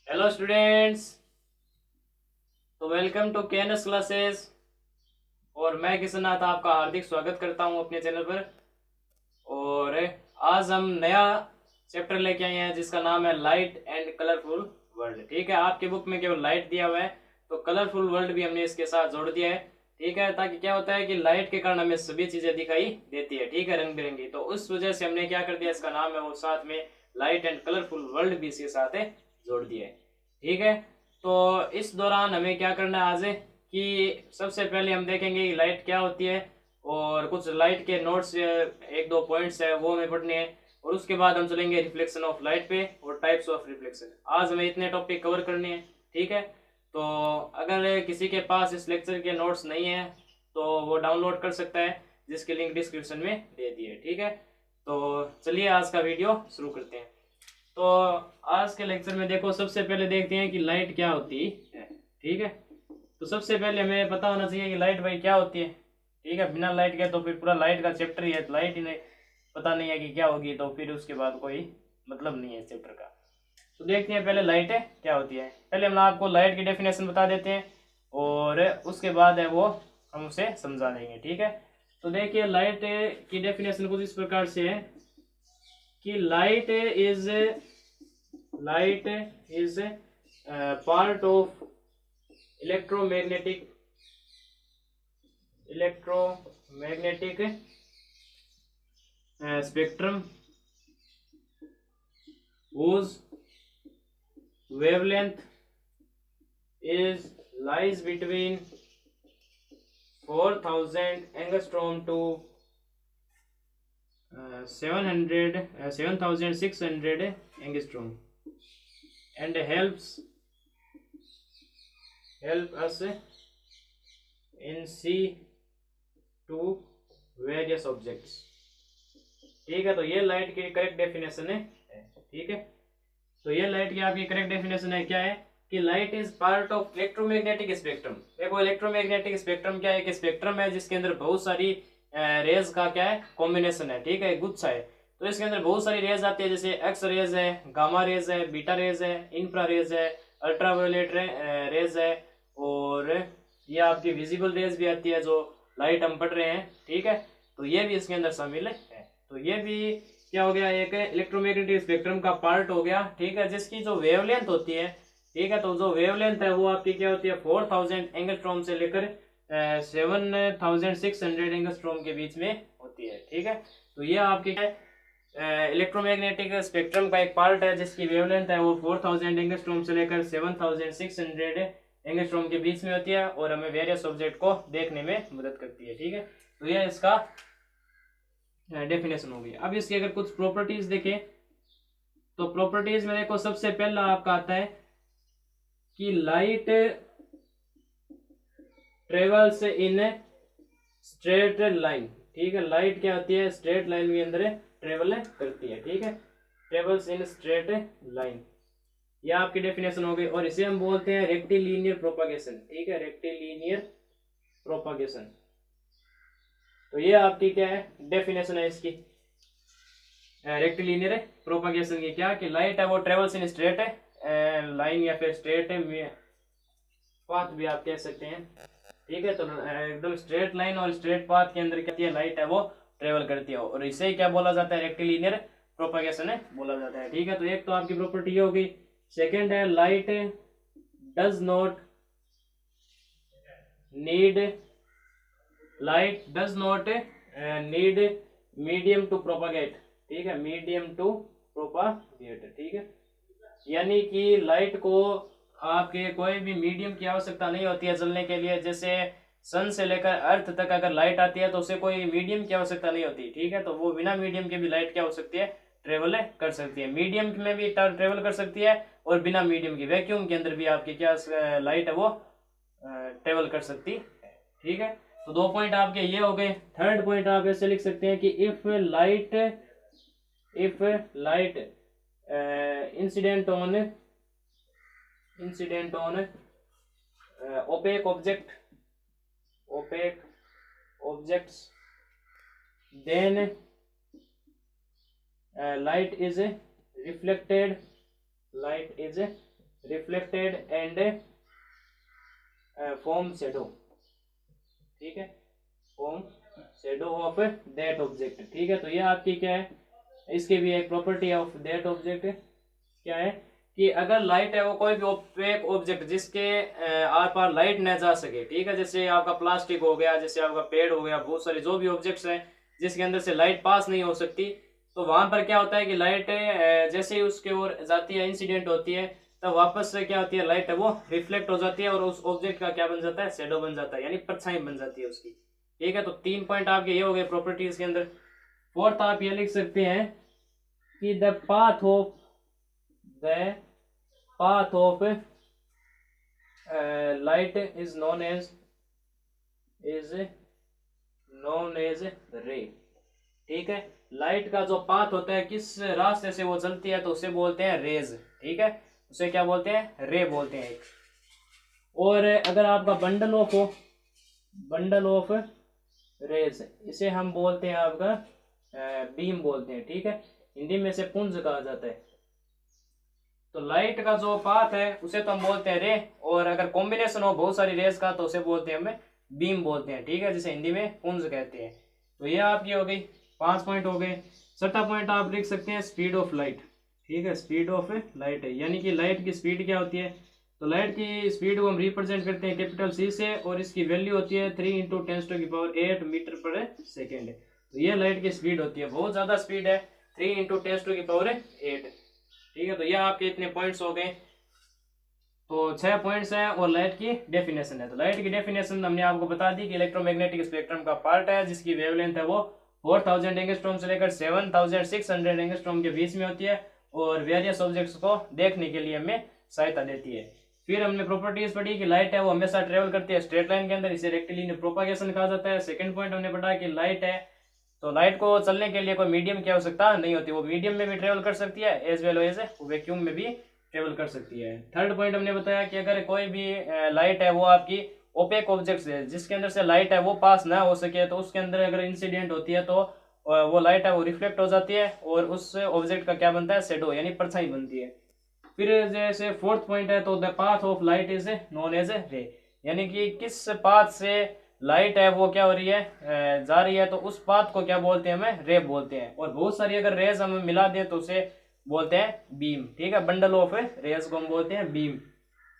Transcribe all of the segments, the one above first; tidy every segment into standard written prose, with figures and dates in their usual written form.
Hello students. तो welcome to KNS classes. और मैं किशन नाथ आपका हार्दिक स्वागत करता हूं अपने चैनल पर। और आज हम नया चैप्टर लेके आए हैं जिसका नाम है लाइट एंड कलरफुल वर्ल्ड। ठीक है, आपके बुक में केवल लाइट दिया हुआ है तो कलरफुल वर्ल्ड भी हमने इसके साथ जोड़ दिया है। ठीक है, ताकि क्या होता है कि लाइट के कारण हमें सभी चीजें दिखाई देती है। ठीक है, रंग बिरंगी। तो उस वजह से हमने क्या कर दिया, इसका नाम है वो साथ में लाइट एंड कलरफुल वर्ल्ड भी इसके साथ जोड़ दिया है। ठीक है, तो इस दौरान हमें क्या करना है आज कि सबसे पहले हम देखेंगे कि लाइट क्या होती है और कुछ लाइट के नोट्स एक दो पॉइंट्स है वो हमें पढ़ने हैं। और उसके बाद हम चलेंगे रिफ्लेक्शन ऑफ लाइट पे और टाइप्स ऑफ रिफ्लेक्शन। आज हमें इतने टॉपिक कवर करने हैं। ठीक है, तो अगर किसी के पास इस लेक्चर के नोट्स नहीं है तो वो डाउनलोड कर सकता है, जिसकी लिंक डिस्क्रिप्शन में दे दी है। ठीक है, तो चलिए आज का वीडियो शुरू करते हैं। तो आज के लेक्चर में देखो, सबसे पहले देखते हैं कि लाइट क्या होती है। ठीक है, तो सबसे पहले हमें पता होना चाहिए कि लाइट भाई क्या होती है। ठीक है, बिना लाइट के तो फिर पूरा लाइट का चैप्टर ही है, तो लाइट ही नहीं पता नहीं है कि क्या होगी तो फिर उसके बाद कोई मतलब नहीं है इस चैप्टर का। तो देखते हैं पहले लाइट है क्या होती है। पहले हम आपको लाइट की डेफिनेशन बता देते हैं और उसके बाद है वो हम उसे समझा देंगे। ठीक है, तो देखिए लाइट की डेफिनेशन कुछ इस प्रकार से है कि light is part of electromagnetic spectrum whose wavelength is lies between 4000 angstrom to 7600 angstrom and help us in see to various objects। ठीक है, तो ये लाइट की करेक्ट डेफिनेशन है। ठीक है, तो ये लाइट की आपकी करेक्ट डेफिनेशन है क्या है कि light is part of electromagnetic spectrum. देखो इलेक्ट्रोमैग्नेटिक स्पेक्ट्रम क्या है, एक स्पेक्ट्रम है जिसके अंदर बहुत सारी रेज का क्या है कॉम्बिनेशन है। ठीक है, गुच्छा है। तो इसके अंदर बहुत सारी रेज आती है, जैसे एक्स रेज है, गामा रेज है, बीटा रेज है, इंफ्रा रेज है, अल्ट्रावायोलेट रेज है, और ये आपकी विजिबल रेज भी आती है जो लाइट हम पढ़ रहे हैं। ठीक है, तो ये भी इसके अंदर शामिल है। तो ये भी क्या हो गया, एक इलेक्ट्रोमैग्नेटिक स्पेक्ट्रम का पार्ट हो गया। ठीक है, जिसकी जो वेवलेंथ होती है, ठीक है, तो जो वेवलेंथ है वो आपकी क्या होती है 4000 एंगस्ट्रॉम से लेकर 7600 एंगस्ट्रॉम के बीच में होती है। ठीक है, तो ये आपकी क्या है इलेक्ट्रोमैग्नेटिक स्पेक्ट्रम का एक पार्ट है जिसकी वेवलेंथ है वो 4000 एंगस्ट्रॉम से लेकर 7600 एंगस्ट्रॉम के बीच में होती है और हमें वेरियस ऑब्जेक्ट को देखने में मदद करती है। ठीक है, तो ये इसका डेफिनेशन होगी। अब इसकी अगर कुछ प्रॉपर्टीज देखें तो प्रॉपर्टीज में देखो सबसे पहला आपका आता है कि light travels in straight line. ठीक है, लाइट क्या होती है स्ट्रेट लाइन के अंदर ट्रेवल करती है। ठीक है, ट्रेवल्स इन स्ट्रेट लाइन, यह आपकी डेफिनेशन हो गई। और इसे हम बोलते हैं रेक्टिलिनियर प्रोपागेशन। ठीक है, रेक्टिलिनियर प्रोपागेशन। तो ये आपकी क्या है डेफिनेशन है इसकी रेक्टिलिनियर प्रोपागेशन की, क्या कि लाइट है वो ट्रेवल्स इन स्ट्रेट लाइन या फिर स्ट्रेट पाथ भी आप कह सकते हैं। ठीक है, तो एकदम स्ट्रेट लाइन और स्ट्रेट पाथ के अंदर क्या लाइट है वो ट्रेवल करती है और इसे क्या बोला जाता है रेक्टिलिनियर प्रोपागेशन बोला जाता है। ठीक है, तो एक तो आपकी प्रॉपर्टी ये होगी। सेकेंड है light does not need need medium to propagate. ठीक है, मीडियम टू प्रोपागेट। ठीक है, यानी कि लाइट को आपके कोई भी मीडियम की आवश्यकता नहीं होती है जलने के लिए। जैसे सन से लेकर अर्थ तक अगर लाइट आती है तो उसे कोई मीडियम की आवश्यकता नहीं होती। ठीक है, तो वो बिना मीडियम के भी लाइट क्या हो सकती है ट्रेवल कर सकती है। मीडियम में भी ट्रेवल कर सकती है और बिना मीडियम की वैक्यूम के अंदर भी आपकी क्या लाइट है वो ट्रेवल कर सकती है। ठीक है, तो दो पॉइंट आपके ये हो गए। थर्ड पॉइंट आप ऐसे लिख सकते हैं कि if light incident on opaque objects then light is reflected reflected and form shadow, ठीक है, form shadow of that object, ठीक है। तो ये आपकी क्या है, इसकी भी एक प्रॉपर्टी ऑफ दैट ऑब्जेक्ट क्या है कि अगर लाइट है वो कोई भी ओपेक ऑब्जेक्ट जिसके आर पार लाइट न जा सके, ठीक है, जैसे आपका प्लास्टिक हो गया, जैसे आपका पेड़ हो गया, बहुत सारे जो भी ऑब्जेक्ट्स हैं जिसके अंदर से लाइट पास नहीं हो सकती, तो वहां पर क्या होता है कि लाइट जैसे ही उसके ओर जाती है, इंसिडेंट होती है, तब वापस से क्या होती है, लाइट है वो रिफ्लेक्ट हो जाती है और उस ऑब्जेक्ट का क्या बन जाता है, शेडो बन जाता है, यानी परछाई बन जाती है उसकी, ठीक है। तो 3 पॉइंट आपके ये हो गए प्रॉपर्टीज के अंदर। फोर्थ आप ये लिख सकते हैं कि the path of light is known as ray, ठीक है। लाइट का जो पाथ होता है, किस रास्ते से वो चलती है, तो उसे बोलते हैं रेज, ठीक है, उसे क्या बोलते हैं, रे बोलते हैं एक। और अगर आपका बंडल ऑफ रेज, इसे हम बोलते हैं आपका बीम बोलते हैं, ठीक है, हिंदी में से पुंज कहा जाता है। तो लाइट का जो पाथ है उसे तो हम बोलते हैं रे, और अगर कॉम्बिनेशन हो बहुत सारी रेज का तो उसे बोलते हैं हमें बीम बोलते हैं, ठीक है, जिसे हिंदी में पुंज कहते हैं। तो ये आपकी हो गई 5 पॉइंट हो गए। छठा पॉइंट आप लिख सकते हैं स्पीड ऑफ लाइट, ठीक है, स्पीड ऑफ लाइट है, यानी कि लाइट की स्पीड क्या होती है, तो लाइट की स्पीड को हम रिप्रेजेंट करते हैं कैपिटल सी से, और इसकी वैल्यू होती है 3 × 10⁸ मीटर पर सेकेंड। तो ये लाइट की स्पीड होती है, बहुत ज्यादा स्पीड है, 3 × 10⁸, ठीक है। तो ये आपके इतने पॉइंट्स हो गए। तो 6 पॉइंट्स हैं और लाइट की डेफिनेशन है। तो लाइट की डेफिनेशन हमने आपको बता दी कि इलेक्ट्रोमैग्नेटिक स्पेक्ट्रम का पार्ट है जिसकी वेवलेंथ है वो 4000 एंगस्ट्रॉम से लेकर 7600 एंगस्ट्रॉम के बीच में होती है, और वेरियस ऑब्जेक्ट्स को देखने के लिए हमें सहायता देती है। फिर हमने प्रॉपर्टीज पढ़ी कि लाइट है वो हमेशा ट्रेवल करती है स्ट्रेट लाइन के अंदर, इसे रेक्टिलिनियर प्रोपागेशन कहा जाता है। सेकंड पॉइंट हमने पढ़ा कि लाइट है तो लाइट को चलने के लिए कोई मीडियम की आवश्यकता नहीं होती, वो मीडियम में भी ट्रेवल कर सकती है एज वेल एज वैक्यूम में भी ट्रेवल कर सकती है। थर्ड पॉइंट हमने बताया कि अगर कोई भी लाइट है वो आपकी ओपेक ऑब्जेक्ट है जिसके अंदर से लाइट है वो पास ना हो सके, तो उसके अंदर अगर इंसिडेंट होती है तो वो लाइट है वो रिफ्लेक्ट हो जाती है और उस ऑब्जेक्ट का क्या बनता है, शेडो, यानी परछाई बनती है। फिर जैसे फोर्थ पॉइंट है तो the path of light is known as ray, यानी कि किस पाथ से लाइट है वो क्या हो रही है, जा रही है, तो उस पाथ को क्या बोलते हैं, हमें रे बोलते हैं। और बहुत सारी अगर रेज हम मिला दें तो उसे बोलते हैं बीम, ठीक है, बंडल ऑफ रेज को हम बोलते हैं बीम।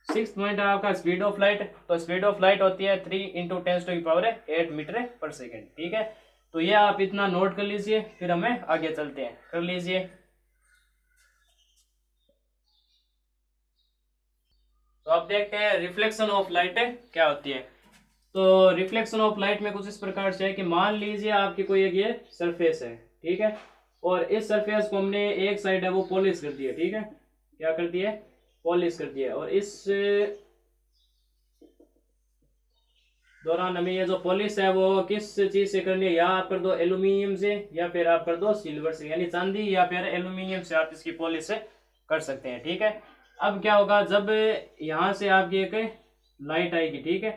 सिक्स पॉइंट है आपका स्पीड ऑफ लाइट, तो स्पीड ऑफ लाइट होती है 3 × 10⁸ मीटर पर सेकेंड, ठीक है। तो ये आप इतना नोट कर लीजिए, फिर हमें आगे चलते हैं, कर लीजिए। तो आप देखते हैं रिफ्लेक्शन ऑफ लाइट क्या होती है। तो रिफ्लेक्शन ऑफ लाइट में कुछ इस प्रकार से है कि मान लीजिए आपकी कोई एक ये सरफेस है, ठीक है, और इस सरफेस को हमने एक साइड है वो पॉलिश कर दिया, ठीक है, क्या कर दिया, पॉलिश कर दिया, और इस दौरान हमें ये जो पॉलिश है वो किस चीज से करनी है, या आप कर दो एल्यूमिनियम से या फिर आप कर दो सिल्वर से, यानी चांदी या फिर एल्यूमिनियम से आप इसकी पॉलिश कर सकते हैं, ठीक है। अब क्या होगा, जब यहाँ से आपकी एक लाइट आएगी, ठीक है,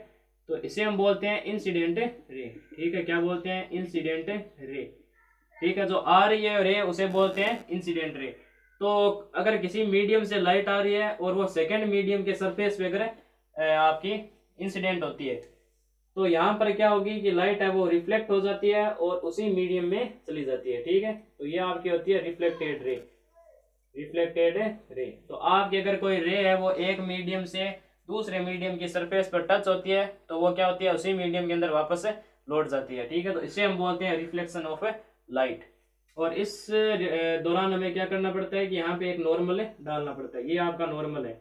तो इसे हम बोलते हैं इंसिडेंट रे, ठीक है, क्या बोलते हैं, इंसिडेंट रे, ठीक है। जो आ रही है रे उसे बोलते हैं इंसिडेंट रे। तो अगर किसी मीडियम से लाइट आ रही है और वो सेकंड मीडियम के सरफेस पे अगर आपकी इंसिडेंट होती है, तो यहाँ पर क्या होगी कि लाइट है वो रिफ्लेक्ट हो जाती है और उसी मीडियम में चली जाती है, ठीक है। तो ये आपकी होती है रिफ्लेक्टेड रे, रिफ्लेक्टेड रे। तो आपकी अगर कोई रे है वो एक मीडियम से दूसरे मीडियम की सरफेस पर टच होती है तो वो क्या होती है, उसी मीडियम के अंदर वापस लौट जाती है, ठीक है। तो इसे हम बोलते हैं रिफ्लेक्शन ऑफ लाइट। और इस दौरान हमें क्या करना पड़ता है कि यहाँ पे एक नॉर्मल डालना पड़ता है, ये आपका नॉर्मल है।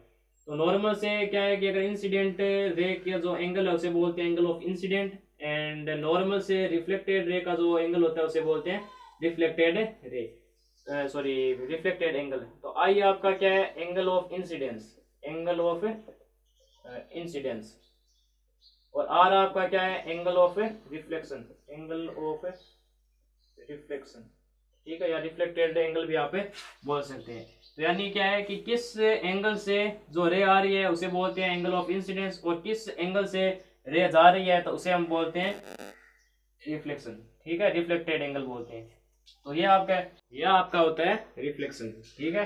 तो नॉर्मल से क्या है कि अगर इंसिडेंट रे का जो एंगल है उसे बोलते हैं angle of incident, and normal से रिफ्लेक्टेड रे का जो एंगल होता है उसे बोलते हैं reflected ray, sorry reflected angle. तो आई आपका क्या है, angle of incidence, angle of incidence, और आर आपका क्या है, angle of reflection, angle of reflection, ठीक है, या रिफ्लेक्टेड एंगल भी आप बोल सकते हैं। तो यानी क्या है कि किस एंगल से जो रे आ रही है उसे बोलते हैं एंगल ऑफ इंसिडेंस, और किस एंगल से रे जा रही है तो उसे हम बोलते हैं रिफ्लेक्शन, ठीक है, रिफ्लेक्टेड एंगल बोलते हैं। तो ये आपका होता है रिफ्लेक्शन, ठीक है।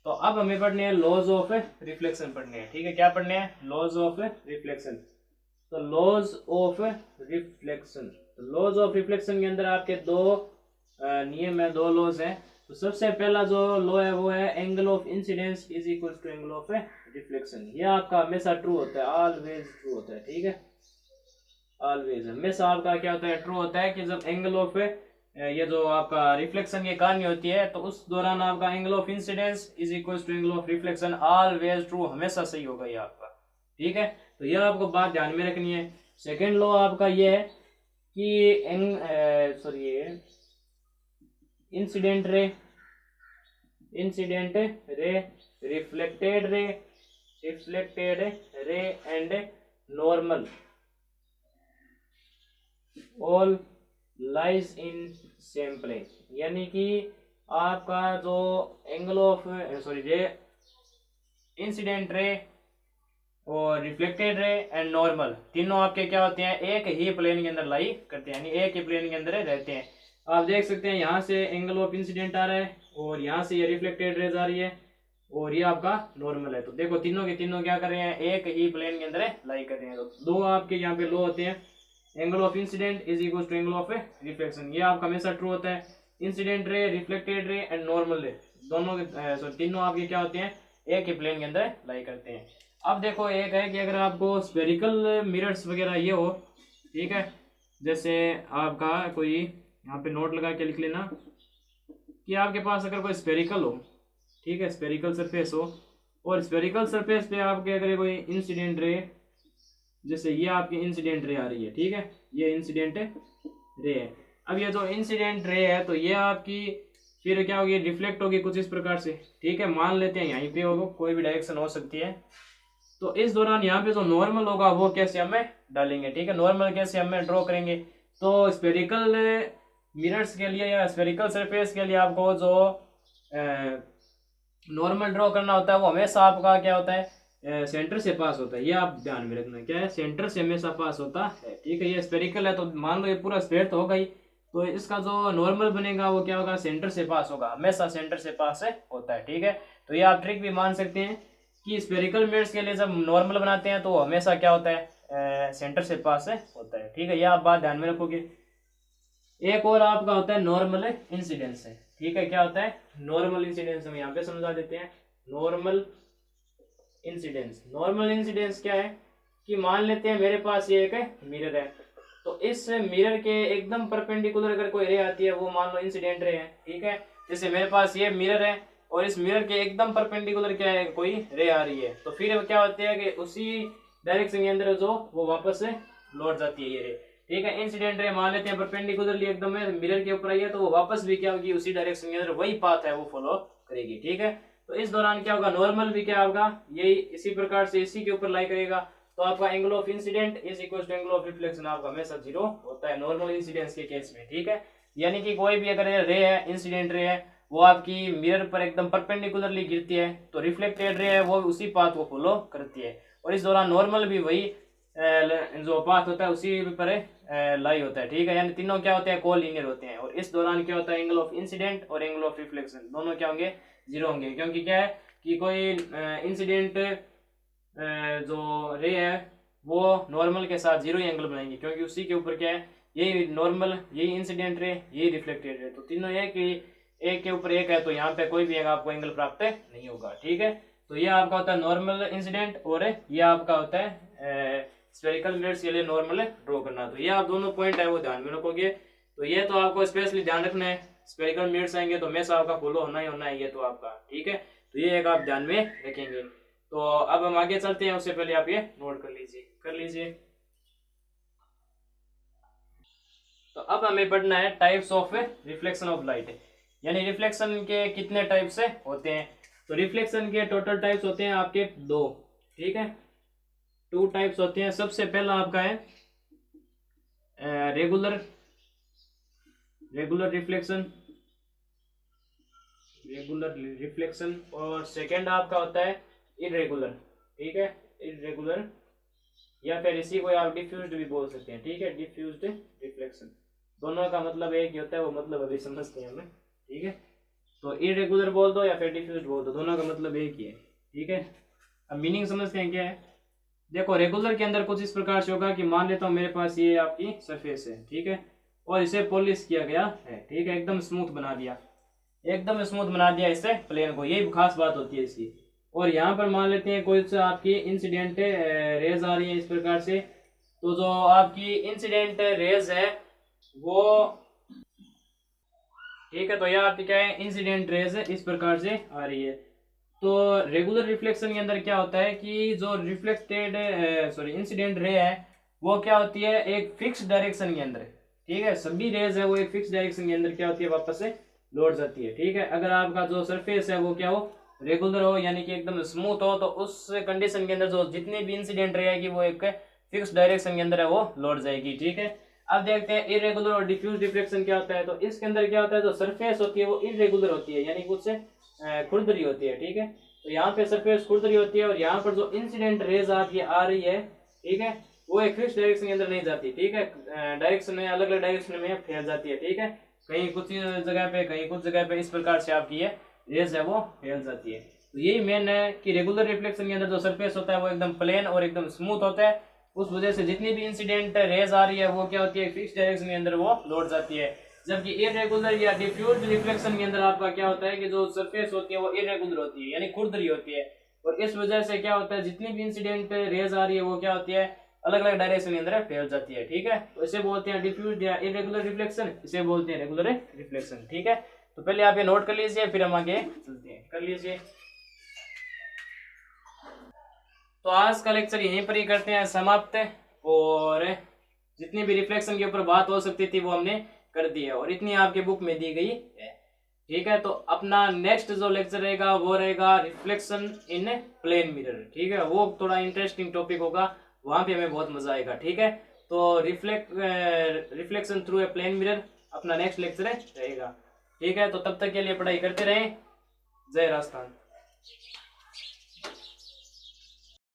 तो अब हमें पढ़ने हैं लॉज ऑफ रिफ्लेक्शन पढ़ने हैं, ठीक है। क्या पढ़ने हैं? Laws of reflection. तो laws of reflection, laws of reflection के अंदर आपके दो नियम है, दो लॉज हैं। तो सबसे पहला जो लॉ है वो है angle of incidence is equal to angle of reflection. ये आपका हमेशा ट्रू होता है, ऑलवेज ट्रू होता है, ठीक है। ऑलवेज हमेशा आपका क्या होता है? ट्रू होता है कि जब एंगल ऑफ ये जो आपका रिफ्लेक्शन की कहानी होती है तो उस दौरान आपका angle of incidence is equal to angle of reflection, always true, हमेशा सही होगा ये आपका, ठीक है। तो यह आपको बात ध्यान में रखनी है। सेकेंड लॉ आपका ये है कि incident ray, reflected ray and normal all lies in same plane. यानी कि आपका जो एंगल ऑफ रे, इंसिडेंट रे और रिफ्लेक्टेड रे एंड नॉर्मल, तीनों आपके क्या होते हैं? एक ही प्लेन के अंदर लाई करते हैं, यानी एक ही प्लेन के अंदर रहते हैं। आप देख सकते हैं यहाँ से एंगल ऑफ इंसिडेंट आ रहा है और यहाँ से ये रिफ्लेक्टेड रेज आ रही है और ये आपका नॉर्मल है। तो देखो तीनों के तीनों क्या कर रहे हैं? एक ही प्लेन के अंदर लाई कर रहे हैं। तो दो आपके यहाँ पे लो होते हैं, angle of incident is equal to angle of reflection. ये आपका हमेशा ट्रू होता है। Incident ray, reflected ray and normal रे, दोनों तीनों आपके क्या होते हैं? एक ही प्लेन के अंदर लाई करते हैं। अब देखो एक है कि अगर आपको स्फेरिकल मिरर्स वगैरह ये हो, ठीक है, जैसे आपका कोई यहाँ पे नोट लगा के लिख लेना कि आपके पास अगर कोई स्फेरिकल हो, ठीक है, स्फेरिकल सरफेस हो और स्फेरिकल सरफेस पे आपके अगर कोई इंसिडेंट रे, जैसे ये आपकी इंसिडेंट रे आ रही है, ठीक है, ये इंसिडेंट रे है। अब ये जो इंसिडेंट रे है तो ये आपकी फिर क्या होगी? रिफ्लेक्ट होगी कुछ इस प्रकार से, ठीक है। मान लेते हैं यहीं पे होगा, कोई भी डायरेक्शन हो सकती है। तो इस दौरान यहाँ पे जो नॉर्मल होगा वो कैसे हमें डालेंगे, ठीक है, नॉर्मल कैसे हमें ड्रॉ करेंगे। तो स्फेरिकल मिरर्स के लिए या स्फेरिकल सरफेस के लिए आपको जो नॉर्मल ड्रॉ करना होता है वो हमेशा आपका क्या होता है? सेंटर से पास होता है। ये आप ध्यान में रखना, क्या है? सेंटर से हमेशा पास होता है, ठीक है। ये स्फेरिकल है तो मान लो ये पूरा स्फेयर तो होगा ही, तो इसका जो नॉर्मल बनेगा वो क्या होगा? सेंटर से पास होगा, हमेशा सेंटर से पास है होता है, ठीक है। तो ये आप ट्रिक भी मान सकते हैं कि स्फेरिकल मिरर्स के लिए जब नॉर्मल बनाते हैं तो वो हमेशा क्या होता है? सेंटर से पास है होता है, ठीक है। ये आप बात ध्यान में रखोगे। एक और आपका होता है नॉर्मल इंसिडेंस है, ठीक है। क्या होता है? नॉर्मल इंसिडेंस हम यहाँ पे समझा देते हैं। नॉर्मल इंसिडेंस, नॉर्मल इंसिडेंस क्या है कि मान लेते हैं मेरे पास ये एक मिरर है, तो इस मिरर के एकदम परपेंडिकुलर अगर कोई रे आती है वो मान लो इंसिडेंट रे है, ठीक है। जैसे मेरे पास ये मिरर है और इस मिरर के एकदम परपेंडिकुलर क्या है? कोई रे आ रही है, तो फिर क्या होती है कि उसी डायरेक्शन के अंदर जो वो वापस से लौट जाती है ये रे, ठीक है। इंसिडेंट रे मान लेते हैं परपेंडिकुलरली एकदम मिरर के ऊपर आई है तो वो वापस भी क्या होगी? उसी डायरेक्शन के अंदर वही पाथ है वो फॉलो करेगी, ठीक है। तो इस दौरान क्या होगा? नॉर्मल भी क्या होगा? यही इसी प्रकार से इसी के ऊपर लाई करेगा। तो आपका angle of incident is equal to angle of reflection आपका हमेशा 0 होता है नॉर्मल इंसिडेंस के केस में, ठीक है। यानी कि कोई भी अगर रे है, इंसिडेंट रे है, वो आपकी मिरर पर एकदम परपेंडिकुलरली गिरती है तो रिफ्लेक्टेड रे है वो उसी पाथ को फॉलो करती है और इस दौरान नॉर्मल भी वही जो पाथ होता है उसी पर लाई होता है, ठीक है। यानी तीनों क्या होते हैं? कोलिनियर होते हैं। और इस दौरान क्या होता है? एंगल ऑफ इंसिडेंट और एंगल ऑफ रिफ्लेक्शन दोनों क्या होंगे? 0 होंगे, क्योंकि क्या है कि कोई इंसिडेंट जो रे है वो नॉर्मल के साथ 0 एंगल बनाएंगे, क्योंकि उसी के ऊपर क्या है? यही नॉर्मल, यही इंसिडेंट रे, यही रिफ्लेक्टेड रे, तो तीनों एक के ऊपर एक है, तो यहाँ पे कोई भी आपको एंगल प्राप्त नहीं होगा, ठीक है। तो ये आपका होता है नॉर्मल इंसिडेंट और ये आपका होता है स्फेरिकल मिरर्स के लिए नॉर्मल ड्रॉ करना। तो ये आप दोनों पॉइंट है वो ध्यान में रखोगे। तो ये तो आपको स्पेशली ध्यान रखना है, स्फेरिकल मिरर्स आएंगे तो हमेशा आपका फॉलो होना ही होना है, ये तो आपका, ठीक है। तो ये एक आप ध्यान में रखेंगे। तो अब हम आगे चलते हैं, उससे पहले आप ये नोट कर लीजिए। तो अब हमें पढ़ना है types of reflection of light, यानी रिफ्लेक्शन के कितने टाइप से होते हैं। तो रिफ्लेक्शन के टोटल टाइप्स होते हैं आपके 2, ठीक है, 2 टाइप्स होते हैं। सबसे पहला आपका है रेगुलर रिफ्लेक्शन और सेकंड आपका होता है इरेगुलर, ठीक है, इरेगुलर, या फिर इसी को आप डिफ्यूज्ड भी बोल सकते हैं, ठीक है, डिफ्यूज्ड रिफ्लेक्शन। दोनों का मतलब एक ही होता है, वो मतलब अभी समझते हैं हमें, ठीक है। तो इरेगुलर बोल दो या फिर डिफ्यूज बोल दो, दोनों का मतलब एक ही है। ठीक है, अब मीनिंग समझते हैं क्या है। देखो रेगुलर के अंदर कुछ इस प्रकार से होगा कि मान लेता हूँ मेरे पास ये आपकी सरफेस है, ठीक है, और इसे पॉलिश किया गया है, ठीक है, एकदम स्मूथ बना दिया, एकदम स्मूथ बना दिया इससे प्लेन को, यही खास बात होती है इसकी। और यहाँ पर मान लेते हैं कुछ आपकी इंसिडेंट रेज आ रही है इस प्रकार से, तो जो आपकी इंसिडेंट रेज है वो, ठीक है, तो यह आपकी क्या है, इंसिडेंट रेज इस प्रकार से आ रही है। तो रेगुलर रिफ्लेक्शन के अंदर क्या होता है कि जो रिफ्लेक्टेड इंसिडेंट रे है वो क्या होती है, एक फिक्स डायरेक्शन के अंदर, ठीक है, सभी रेज है वो एक फिक्स डायरेक्शन के अंदर क्या होती है, वापस से लौट जाती है। ठीक है, अगर आपका जो सरफेस है वो क्या हो, रेगुलर हो, यानी कि एकदम स्मूथ हो, तो उस कंडीशन के अंदर जो जितनी भी इंसिडेंट रहेगी वो एक फिक्स डायरेक्शन के अंदर है वो लौट जाएगी। ठीक है, अब देखते हैं इरेगुलर और डिफ्यूज रिफ्लेक्शन क्या होता है। तो इसके अंदर क्या होता है, जो सरफेस होती है वो इरेगुलर होती है, यानी कुछ खुरदरी होती है। ठीक है, तो यहाँ पे सरफेस खुरदरी होती है और यहाँ पर जो इंसिडेंट रेज आपकी आ रही है, ठीक है, वो एक फिक्स डायरेक्शन के अंदर नहीं जाती। ठीक है, डायरेक्शन में अलग अलग डायरेक्शन में फैल जाती है। ठीक है, कहीं कुछ जगह पे, कहीं कुछ जगह पे, इस प्रकार से आपकी ये रेज है वो फैल जाती है। तो यही मेन है कि रेगुलर रिफ्लेक्शन के अंदर जो सरफेस होता है वो एकदम प्लेन और एकदम स्मूथ होता है, उस वजह से जितनी भी इंसिडेंट रेज आ रही है वो क्या होती है, फिक्स डायरेक्शन के अंदर वो लौट जाती है। जबकि इरेगुलर या डिफ्यूज रिफ्लेक्शन के अंदर आपका क्या होता है कि जो सरफेस होती है वो इरेगुलर होती है, यानी खुरदरी होती है, और इस वजह से क्या होता है, जितनी भी इंसिडेंट रेज आ रही है वो क्या होती है, अलग अलग डायरेक्शन के अंदर फैल जाती है। ठीक है, तो इसे बोलते हैं डिफ्यूज या इरेगुलर रिफ्लेक्शन, इसे बोलते हैं रेगुलर रिफ्लेक्शन। ठीक है, तो पहले आप ये नोट कर लीजिए, फिर हम आगे चलते हैं, कर लीजिए। तो आज का लेक्चर यहीं पर ही करते हैं समाप्त, और जितनी भी रिफ्लेक्शन के ऊपर बात हो सकती थी वो हमने कर दी है, और इतनी आपके बुक में दी गई है। ठीक है, तो अपना नेक्स्ट जो लेक्चर रहेगा वो रहेगा रिफ्लेक्शन इन प्लेन मिरर। ठीक है, वो थोड़ा इंटरेस्टिंग टॉपिक होगा, वहां पे हमें बहुत मजा आएगा। ठीक है, तो reflection through a plane mirror अपना नेक्स्ट लेक्चर रहेगा। ठीक है, तो तब तक के लिए पढ़ाई करते रहें। जय राजस्थान।